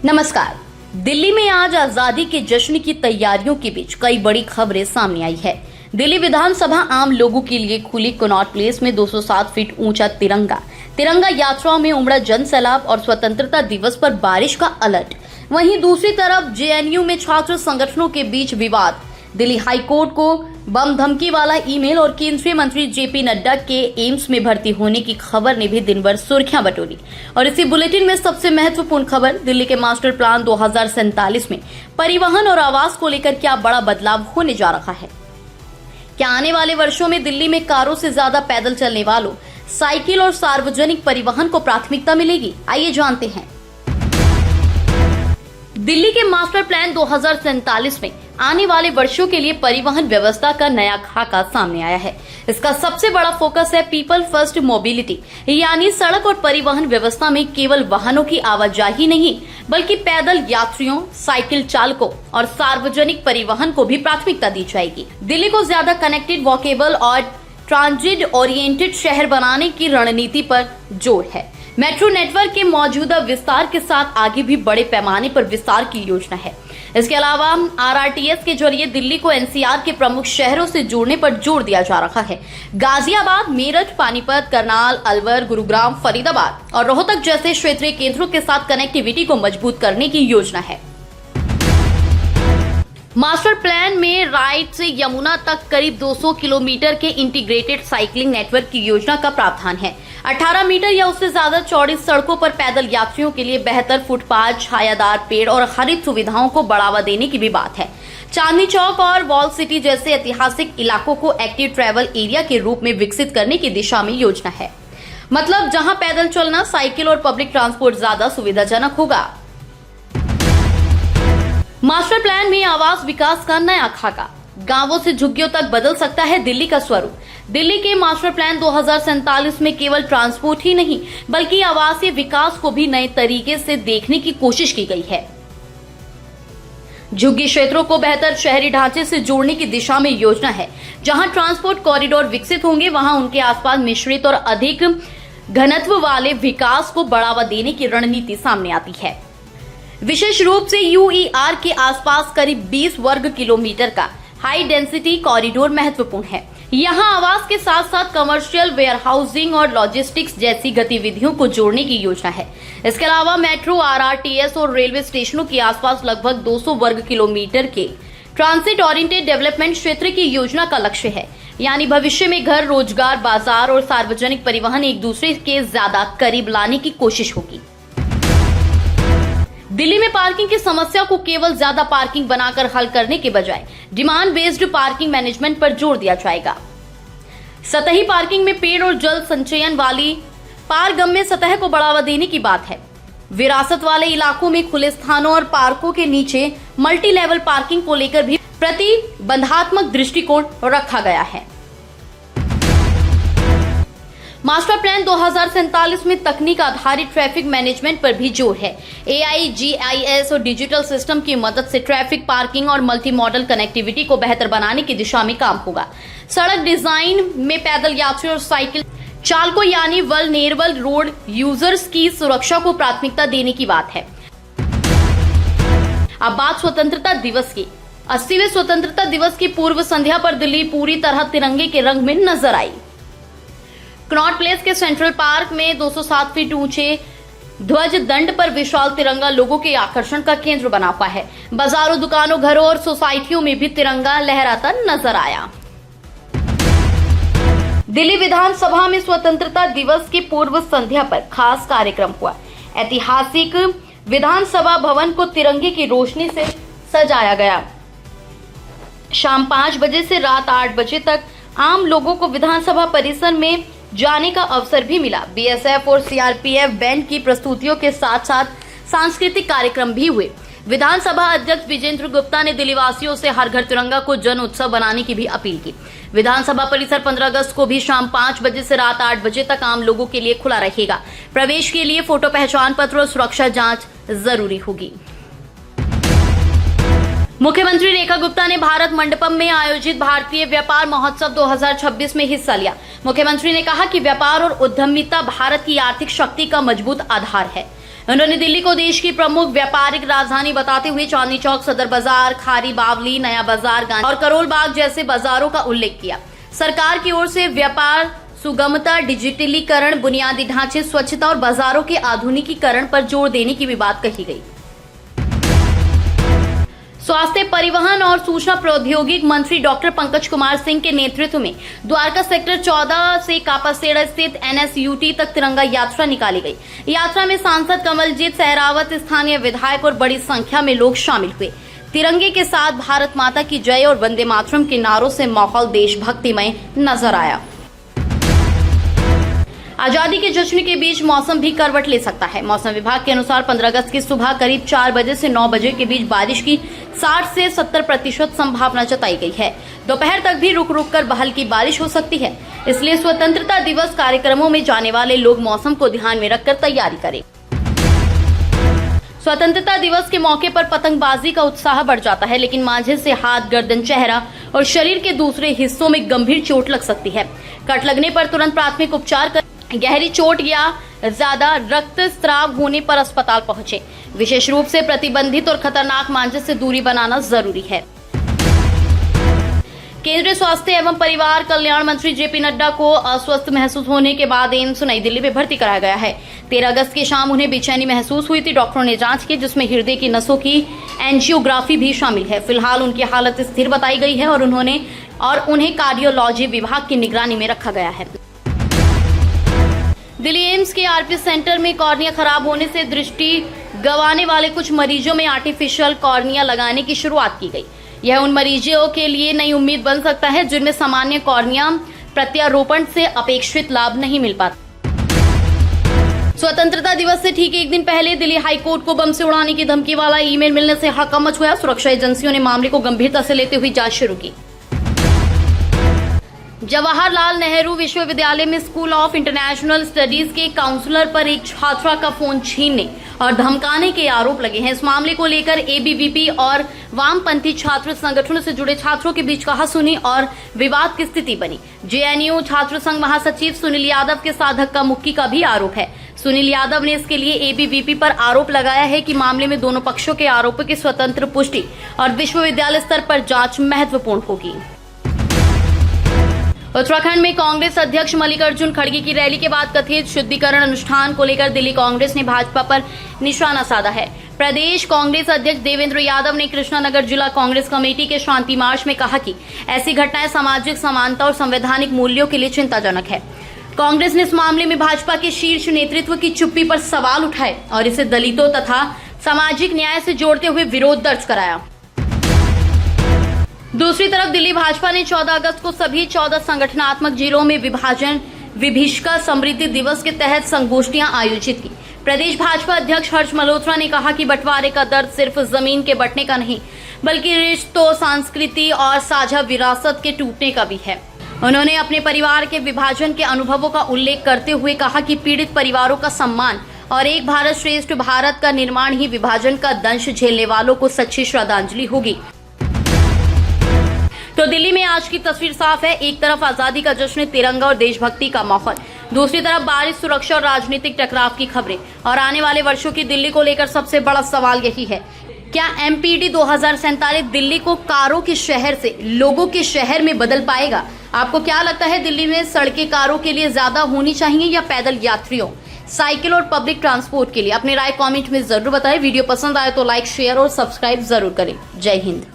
नमस्कार। दिल्ली में आज आजादी के जश्न की तैयारियों के बीच कई बड़ी खबरें सामने आई है। दिल्ली विधानसभा आम लोगों के लिए खुली। कनॉट प्लेस में 207 फीट ऊंचा तिरंगा यात्राओं में उमड़ा जन सैलाब और स्वतंत्रता दिवस पर बारिश का अलर्ट। वहीं दूसरी तरफ जेएनयू में छात्र संगठनों के बीच विवाद। दिल्ली हाईकोर्ट को बम धमकी वाला ईमेल और केंद्रीय मंत्री जेपी नड्डा के एम्स में भर्ती होने की खबर ने भी दिन भर सुर्खियां बटोरी। और इसी बुलेटिन में सबसे महत्वपूर्ण खबर, दिल्ली के मास्टर प्लान 2047 में परिवहन और आवास को लेकर क्या बड़ा बदलाव होने जा रहा है। क्या आने वाले वर्षों में दिल्ली में कारों से ज्यादा पैदल चलने वालों, साइकिल और सार्वजनिक परिवहन को प्राथमिकता मिलेगी? आइए जानते हैं। दिल्ली के मास्टर प्लान 2047 में आने वाले वर्षों के लिए परिवहन व्यवस्था का नया खाका सामने आया है। इसका सबसे बड़ा फोकस है पीपल फर्स्ट मोबिलिटी, यानी सड़क और परिवहन व्यवस्था में केवल वाहनों की आवाजाही नहीं बल्कि पैदल यात्रियों, साइकिल चालकों और सार्वजनिक परिवहन को भी प्राथमिकता दी जाएगी। दिल्ली को ज्यादा कनेक्टेड, वॉकेबल और ट्रांजिट ओरिएंटेड शहर बनाने की रणनीति पर जोर है। मेट्रो नेटवर्क के मौजूदा विस्तार के साथ आगे भी बड़े पैमाने पर विस्तार की योजना है। इसके अलावा आरआरटीएस के जरिए दिल्ली को एनसीआर के प्रमुख शहरों से जोड़ने पर जोर दिया जा रहा है। गाजियाबाद, मेरठ, पानीपत, करनाल, अलवर, गुरुग्राम, फरीदाबाद और रोहतक जैसे क्षेत्रीय केंद्रों के साथ कनेक्टिविटी को मजबूत करने की योजना है। मास्टर प्लान में राइट से यमुना तक करीब 200 किलोमीटर के इंटीग्रेटेड साइकिलिंग नेटवर्क की योजना का प्रावधान है। 18 मीटर या उससे ज्यादा चौड़ी सड़कों पर पैदल यात्रियों के लिए बेहतर फुटपाथ, छायादार पेड़ और हरित सुविधाओं को बढ़ावा देने की भी बात है। चांदनी चौक और वॉल सिटी जैसे ऐतिहासिक इलाकों को एक्टिव ट्रैवल एरिया के रूप में विकसित करने की दिशा में योजना है। मतलब जहां पैदल चलना, साइकिल और पब्लिक ट्रांसपोर्ट ज्यादा सुविधाजनक होगा। मास्टर प्लान में आवास विकास का नया खाका। गांवों से झुग्गियों तक बदल सकता है दिल्ली का स्वरूप। दिल्ली के मास्टर प्लान 2047 में केवल ट्रांसपोर्ट ही नहीं बल्कि आवासीय विकास को भी नए तरीके से देखने की कोशिश की गई है। झुग्गी क्षेत्रों को बेहतर शहरी ढांचे से जोड़ने की दिशा में योजना है। जहां ट्रांसपोर्ट कॉरिडोर विकसित होंगे, वहां उनके आसपास मिश्रित और अधिक घनत्व वाले विकास को बढ़ावा देने की रणनीति सामने आती है। विशेष रूप से यूईआर के आसपास करीब 20 वर्ग किलोमीटर का हाई डेंसिटी कॉरिडोर महत्वपूर्ण है। यहां आवास के साथ साथ कमर्शियल, वेयरहाउसिंग और लॉजिस्टिक्स जैसी गतिविधियों को जोड़ने की योजना है। इसके अलावा मेट्रो, आरआरटीएस और रेलवे स्टेशनों के आसपास लगभग 200 वर्ग किलोमीटर के ट्रांसिट ओरिएंटेड डेवलपमेंट क्षेत्र की योजना का लक्ष्य है। यानी भविष्य में घर, रोजगार, बाजार और सार्वजनिक परिवहन एक दूसरे के ज्यादा करीब लाने की कोशिश होगी। दिल्ली में पार्किंग की समस्या को केवल ज्यादा पार्किंग बनाकर हल करने के बजाय डिमांड बेस्ड पार्किंग मैनेजमेंट पर जोर दिया जाएगा। सतही पार्किंग में पेड़ और जल संचयन वाली पारगम्य सतह को बढ़ावा देने की बात है। विरासत वाले इलाकों में खुले स्थानों और पार्कों के नीचे मल्टी लेवल पार्किंग को लेकर भी प्रतिबंधात्मक दृष्टिकोण रखा गया है। मास्टर प्लान 2047 में तकनीक आधारित ट्रैफिक मैनेजमेंट पर भी जोर है। एआई, जीआईएस और डिजिटल सिस्टम की मदद से ट्रैफिक, पार्किंग और मल्टी मॉडल कनेक्टिविटी को बेहतर बनाने की दिशा में काम होगा। सड़क डिजाइन में पैदल यात्रियों और साइकिल चालकों यानी वल्नरेबल रोड यूजर्स की सुरक्षा को प्राथमिकता देने की बात है। अब बात स्वतंत्रता दिवस की। 80वें स्वतंत्रता दिवस की पूर्व संध्या पर दिल्ली पूरी तरह तिरंगे के रंग में नजर आई। कनॉट प्लेस के सेंट्रल पार्क में 207 फीट ऊंचे ध्वज दंड पर विशाल तिरंगा लोगों के आकर्षण का केंद्र बना हुआ है। बाजारों, दुकानों, घरों और सोसाइटियों में भी तिरंगा लहराता नजर आया। दिल्ली विधानसभा में स्वतंत्रता दिवस की पूर्व संध्या पर खास कार्यक्रम हुआ। ऐतिहासिक विधानसभा भवन को तिरंगे की रोशनी से सजाया गया। शाम 5 बजे से रात 8 बजे तक आम लोगों को विधानसभा परिसर में जाने का अवसर भी मिला। बीएसएफ और सीआरपीएफ बैंड की प्रस्तुतियों के साथ साथ सांस्कृतिक कार्यक्रम भी हुए। विधानसभा अध्यक्ष विजेंद्र गुप्ता ने दिल्लीवासियों से हर घर तिरंगा को जन उत्सव बनाने की भी अपील की। विधानसभा परिसर 15 अगस्त को भी शाम 5 बजे से रात 8 बजे तक आम लोगों के लिए खुला रहेगा। प्रवेश के लिए फोटो पहचान पत्र और सुरक्षा जांच जरूरी होगी। मुख्यमंत्री रेखा गुप्ता ने भारत मंडपम में आयोजित भारतीय व्यापार महोत्सव 2026 में हिस्सा लिया। मुख्यमंत्री ने कहा कि व्यापार और उद्यमिता भारत की आर्थिक शक्ति का मजबूत आधार है। उन्होंने दिल्ली को देश की प्रमुख व्यापारिक राजधानी बताते हुए चांदनी चौक, सदर बाजार, खारी बावली, नया बाजार, गांधी और करोल बाग जैसे बाजारों का उल्लेख किया। सरकार की ओर से व्यापार सुगमता, डिजिटलीकरण, बुनियादी ढांचे, स्वच्छता और बाजारों के आधुनिकीकरण पर जोर देने की भी बात कही गई। स्वास्थ्य, परिवहन और सूचना प्रौद्योगिकी मंत्री डॉक्टर पंकज कुमार सिंह के नेतृत्व में द्वारका सेक्टर 14 से कापासेड़ा स्थित NSUT तक तिरंगा यात्रा निकाली गई। यात्रा में सांसद कमलजीत सहरावत, स्थानीय विधायक और बड़ी संख्या में लोग शामिल हुए। तिरंगे के साथ भारत माता की जय और वंदे मातरम के नारों से माहौल देशभक्तिमय नजर आया। आजादी के जश्न के बीच मौसम भी करवट ले सकता है। मौसम विभाग के अनुसार 15 अगस्त की सुबह करीब 4 बजे से 9 बजे के बीच बारिश की 60 से 70% संभावना जताई गई है। दोपहर तक भी रुक रुक कर हल्की बारिश हो सकती है, इसलिए स्वतंत्रता दिवस कार्यक्रमों में जाने वाले लोग मौसम को ध्यान में रखकर तैयारी करें। स्वतंत्रता दिवस के मौके पर पतंगबाजी का उत्साह बढ़ जाता है, लेकिन मांझे से हाथ, गर्दन, चेहरा और शरीर के दूसरे हिस्सों में गंभीर चोट लग सकती है। कट लगने पर तुरंत प्राथमिक उपचार कर गहरी चोट या ज्यादा रक्तस्राव होने पर अस्पताल पहुंचे। विशेष रूप से प्रतिबंधित और खतरनाक मांझे से दूरी बनाना जरूरी है। केंद्रीय स्वास्थ्य एवं परिवार कल्याण मंत्री JP नड्डा को अस्वस्थ महसूस होने के बाद एम्स नई दिल्ली में भर्ती कराया गया है। 13 अगस्त की शाम उन्हें बेचैनी महसूस हुई थी। डॉक्टरों ने जांच की, जिसमें हृदय की नसों की एंजियोग्राफी भी शामिल है। फिलहाल उनकी हालत स्थिर बताई गई है और उन्हें कार्डियोलॉजी विभाग की निगरानी में रखा गया है। दिल्ली एम्स के RP सेंटर में कॉर्निया खराब होने से दृष्टि गंवाने वाले कुछ मरीजों में आर्टिफिशियल कॉर्निया लगाने की शुरुआत की गई। यह उन मरीजों के लिए नई उम्मीद बन सकता है जिनमें सामान्य कॉर्निया प्रत्यारोपण से अपेक्षित लाभ नहीं मिल पाता। स्वतंत्रता दिवस से ठीक एक दिन पहले दिल्ली हाईकोर्ट को बम से उड़ाने की धमकी वाला ईमेल मिलने से हड़कंप मच गया। सुरक्षा एजेंसियों ने मामले को गंभीरता से लेते हुए जांच शुरू की। जवाहरलाल नेहरू विश्वविद्यालय में स्कूल ऑफ इंटरनेशनल स्टडीज के काउंसलर पर एक छात्रा का फोन छीनने और धमकाने के आरोप लगे हैं। इस मामले को लेकर ABVP और वामपंथी छात्र संगठनों से जुड़े छात्रों के बीच कहासुनी और विवाद की स्थिति बनी। JNU छात्र संघ महासचिव सुनील यादव के साथ धक्का मुक्की का भी आरोप है। सुनील यादव ने इसके लिए ABVP पर आरोप लगाया है कि मामले में दोनों पक्षों के आरोपों की स्वतंत्र पुष्टि और विश्वविद्यालय स्तर पर जांच महत्वपूर्ण होगी। उत्तराखंड में कांग्रेस अध्यक्ष मल्लिकार्जुन खड़गे की रैली के बाद कथित शुद्धिकरण अनुष्ठान को लेकर दिल्ली कांग्रेस ने भाजपा पर निशाना साधा है। प्रदेश कांग्रेस अध्यक्ष देवेंद्र यादव ने कृष्णानगर जिला कांग्रेस कमेटी के शांति मार्च में कहा कि ऐसी घटनाएं सामाजिक समानता और संवैधानिक मूल्यों के लिए चिंताजनक है। कांग्रेस ने इस मामले में भाजपा के शीर्ष नेतृत्व की चुप्पी पर सवाल उठाए और इसे दलितों तथा सामाजिक न्याय से जोड़ते हुए विरोध दर्ज कराया। दूसरी तरफ दिल्ली भाजपा ने 14 अगस्त को सभी 14 संगठनात्मक जिलों में विभीषिका समृद्धि दिवस के तहत संगोष्ठियां आयोजित की। प्रदेश भाजपा अध्यक्ष हर्ष मल्होत्रा ने कहा कि बंटवारे का दर्द सिर्फ जमीन के बंटने का नहीं, बल्कि रिश्तों, संस्कृति और साझा विरासत के टूटने का भी है। उन्होंने अपने परिवार के विभाजन के अनुभवों का उल्लेख करते हुए कहा कि पीड़ित परिवारों का सम्मान और एक भारत श्रेष्ठ भारत का निर्माण ही विभाजन का दंश झेलने वालों को सच्ची श्रद्धांजलि होगी। तो दिल्ली में आज की तस्वीर साफ है। एक तरफ आजादी का जश्न, तिरंगा और देशभक्ति का माहौल, दूसरी तरफ बारिश, सुरक्षा और राजनीतिक टकराव की खबरें। और आने वाले वर्षों की दिल्ली को लेकर सबसे बड़ा सवाल यही है, क्या MPD 2047 दिल्ली को कारों के शहर से लोगों के शहर में बदल पाएगा? आपको क्या लगता है, दिल्ली में सड़कें कारों के लिए ज्यादा होनी चाहिए या पैदल यात्रियों, साइकिल और पब्लिक ट्रांसपोर्ट के लिए? अपनी राय कमेंट में जरूर बताएं। वीडियो पसंद आए तो लाइक, शेयर और सब्सक्राइब जरूर करें। जय हिंद।